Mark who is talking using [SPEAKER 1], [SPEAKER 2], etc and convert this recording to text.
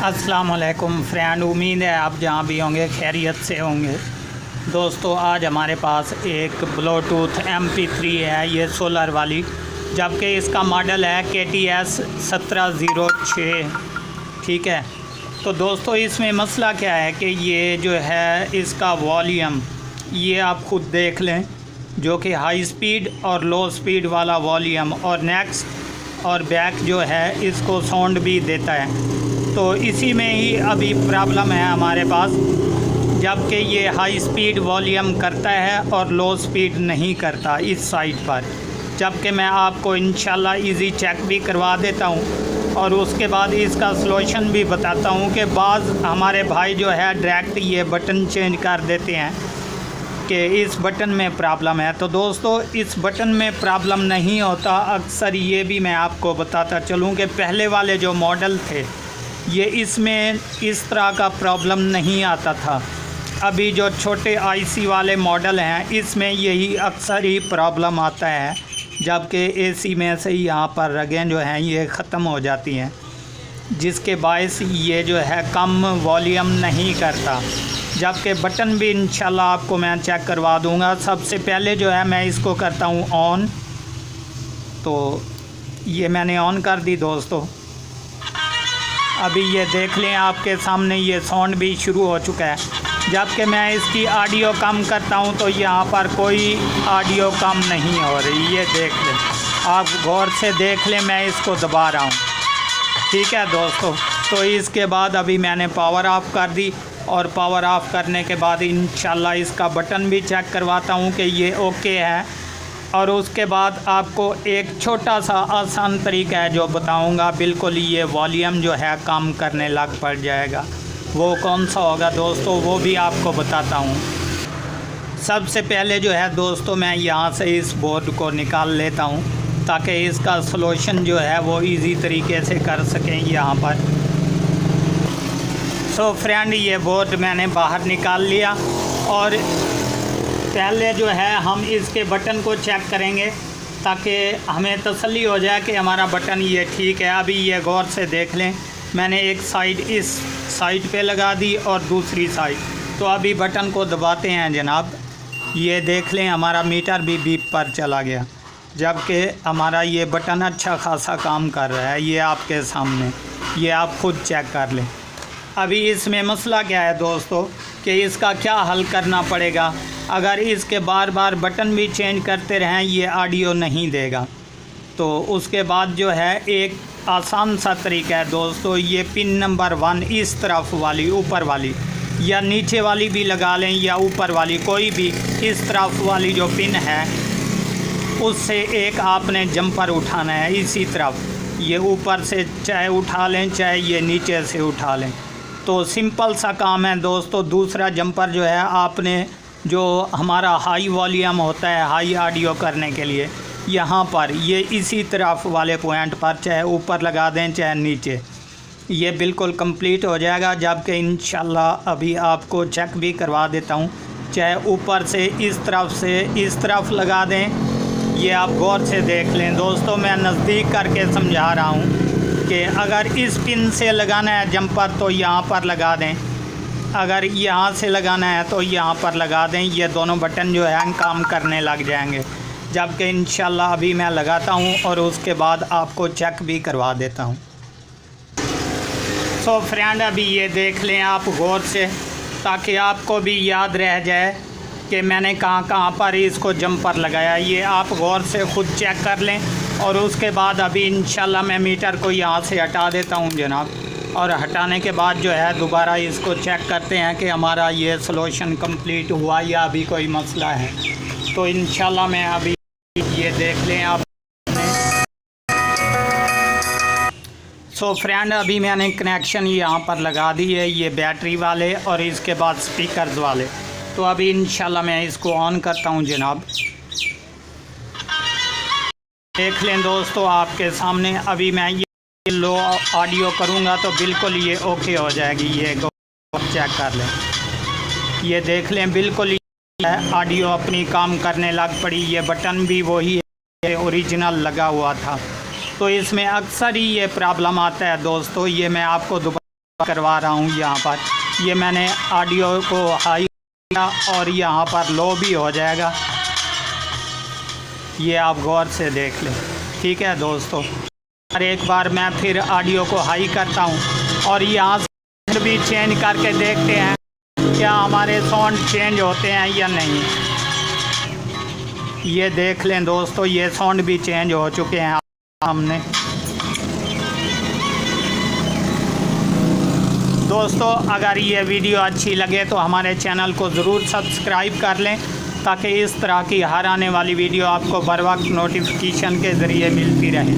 [SPEAKER 1] अस्सलाम वालेकुम फ्रेंड, उम्मीद है आप जहाँ भी होंगे खैरियत से होंगे। दोस्तों, आज हमारे पास एक ब्लूटूथ MP3 है, ये सोलर वाली, जबकि इसका मॉडल है KTS 1706। ठीक है, तो दोस्तों इसमें मसला क्या है कि ये जो है इसका वॉल्यूम, ये आप ख़ुद देख लें, जो कि हाई स्पीड और लो स्पीड वाला वॉल्यूम और नेक्स्ट और बैक जो है इसको साउंड भी देता है। तो इसी में ही अभी प्रॉब्लम है हमारे पास, जबकि ये हाई स्पीड वॉल्यूम करता है और लो स्पीड नहीं करता इस साइड पर। जबकि मैं आपको इंशाल्लाह इजी चेक भी करवा देता हूँ और उसके बाद इसका सलूशन भी बताता हूँ कि बाज़ हमारे भाई जो है डायरेक्ट ये बटन चेंज कर देते हैं कि इस बटन में प्रॉब्लम है। तो दोस्तों, इस बटन में प्रॉब्लम नहीं होता। अक्सर ये भी मैं आपको बताता चलूँ कि पहले वाले जो मॉडल थे ये इसमें इस तरह का प्रॉब्लम नहीं आता था। अभी जो छोटे IC वाले मॉडल हैं इसमें यही अक्सर ही प्रॉब्लम आता है, जबकि AC में से यहाँ पर रगें जो हैं ये ख़त्म हो जाती हैं, जिसके बायस ये जो है कम वॉल्यूम नहीं करता। जबकि बटन भी इंशाल्लाह आपको मैं चेक करवा दूँगा। सबसे पहले जो है मैं इसको करता हूँ ऑन, तो ये मैंने ऑन कर दी दोस्तों। अभी ये देख लें आपके सामने ये साउंड भी शुरू हो चुका है। जबकि मैं इसकी ऑडियो कम करता हूँ तो यहाँ पर कोई ऑडियो कम नहीं हो रही, ये देख लें, आप गौर से देख लें, मैं इसको दबा रहा हूँ। ठीक है दोस्तों, तो इसके बाद अभी मैंने पावर ऑफ़ कर दी और पावर ऑफ़ करने के बाद इंशाल्लाह इसका बटन भी चेक करवाता हूँ कि ये ओके है। और उसके बाद आपको एक छोटा सा आसान तरीका है जो बताऊंगा, बिल्कुल ये वॉल्यूम जो है काम करने लग पड़ जाएगा। वो कौन सा होगा दोस्तों, वो भी आपको बताता हूँ। सबसे पहले जो है दोस्तों मैं यहाँ से इस बोर्ड को निकाल लेता हूँ ताकि इसका सलूशन जो है वो इजी तरीके से कर सकें यहाँ पर। सो फ्रेंड, ये बोर्ड मैंने बाहर निकाल लिया और पहले जो है हम इसके बटन को चेक करेंगे ताकि हमें तसल्ली हो जाए कि हमारा बटन ये ठीक है। अभी ये गौर से देख लें, मैंने एक साइड इस साइड पे लगा दी और दूसरी साइड। तो अभी बटन को दबाते हैं जनाब, ये देख लें हमारा मीटर भी बीप पर चला गया, जबकि हमारा ये बटन अच्छा खासा काम कर रहा है। ये आपके सामने, ये आप खुद चेक कर लें। अभी इसमें मसला क्या है दोस्तों कि इसका क्या हल करना पड़ेगा। अगर इसके बार बार बटन भी चेंज करते रहें ये ऑडियो नहीं देगा। तो उसके बाद जो है एक आसान सा तरीका है दोस्तों, ये पिन नंबर 1 इस तरफ वाली ऊपर वाली या नीचे वाली भी लगा लें या ऊपर वाली, कोई भी इस तरफ वाली जो पिन है उससे एक आपने जंपर उठाना है इसी तरफ। ये ऊपर से चाहे उठा लें चाहे ये नीचे से उठा लें, तो सिंपल सा काम है दोस्तों। दूसरा जंपर जो है आपने, जो हमारा हाई वॉल्यूम होता है हाई ऑडियो करने के लिए, यहाँ पर ये इसी तरफ वाले पॉइंट पर चाहे ऊपर लगा दें चाहे नीचे, ये बिल्कुल कंप्लीट हो जाएगा। जबकि इंशाल्लाह अभी आपको चेक भी करवा देता हूँ, चाहे ऊपर से इस तरफ लगा दें, ये आप गौर से देख लें दोस्तों। मैं नज़दीक करके समझा रहा हूँ कि अगर इस पिन से लगाना है जंपर तो यहाँ पर लगा दें, अगर यहाँ से लगाना है तो यहाँ पर लगा दें। ये दोनों बटन जो है काम करने लग जाएंगे। जबकि इंशाल्लाह अभी मैं लगाता हूँ और उसके बाद आपको चेक भी करवा देता हूँ। सो फ्रेंड, अभी ये देख लें आप गौर से, ताकि आपको भी याद रह जाए कि मैंने कहाँ कहाँ पर इसको जंपर लगाया। ये आप गौर से ख़ुद चेक कर लें और उसके बाद अभी इंशाल्लाह मैं मीटर को यहाँ से हटा देता हूँ जनाब। और हटाने के बाद जो है दोबारा इसको चेक करते हैं कि हमारा ये सलूशन कंप्लीट हुआ या अभी कोई मसला है। तो इंशाल्लाह मैं अभी ये देख लें आप। सो फ्रेंड, अभी मैंने कनेक्शन यहाँ पर लगा दी है, ये बैटरी वाले और इसके बाद स्पीकर्स वाले। तो अभी इंशाल्लाह मैं इसको ऑन करता हूँ जनाब। देख लें दोस्तों आपके सामने, अभी मैं ये लो ऑडियो करूँगा तो बिल्कुल ये ओके हो जाएगी। ये चेक कर लें, ये देख लें बिल्कुल ऑडियो अपनी काम करने लग पड़ी। ये बटन भी वही है ओरिजिनल लगा हुआ था। तो इसमें अक्सर ही ये प्रॉब्लम आता है दोस्तों। ये मैं आपको दोबारा करवा रहा हूँ यहाँ पर। ये मैंने ऑडियो को हाई किया और यहाँ पर लो भी हो जाएगा, ये आप गौर से देख लें। ठीक है दोस्तों, और एक बार मैं फिर ऑडियो को हाई करता हूँ और यहाँ से भी चेंज करके देखते हैं क्या हमारे साउंड चेंज होते हैं या नहीं। ये देख लें दोस्तों, ये साउंड भी चेंज हो चुके हैं हमने। दोस्तों अगर ये वीडियो अच्छी लगे तो हमारे चैनल को ज़रूर सब्सक्राइब कर लें, ताकि इस तरह की हर आने वाली वीडियो आपको बर वक्त नोटिफिकेशन के ज़रिए मिलती रहे।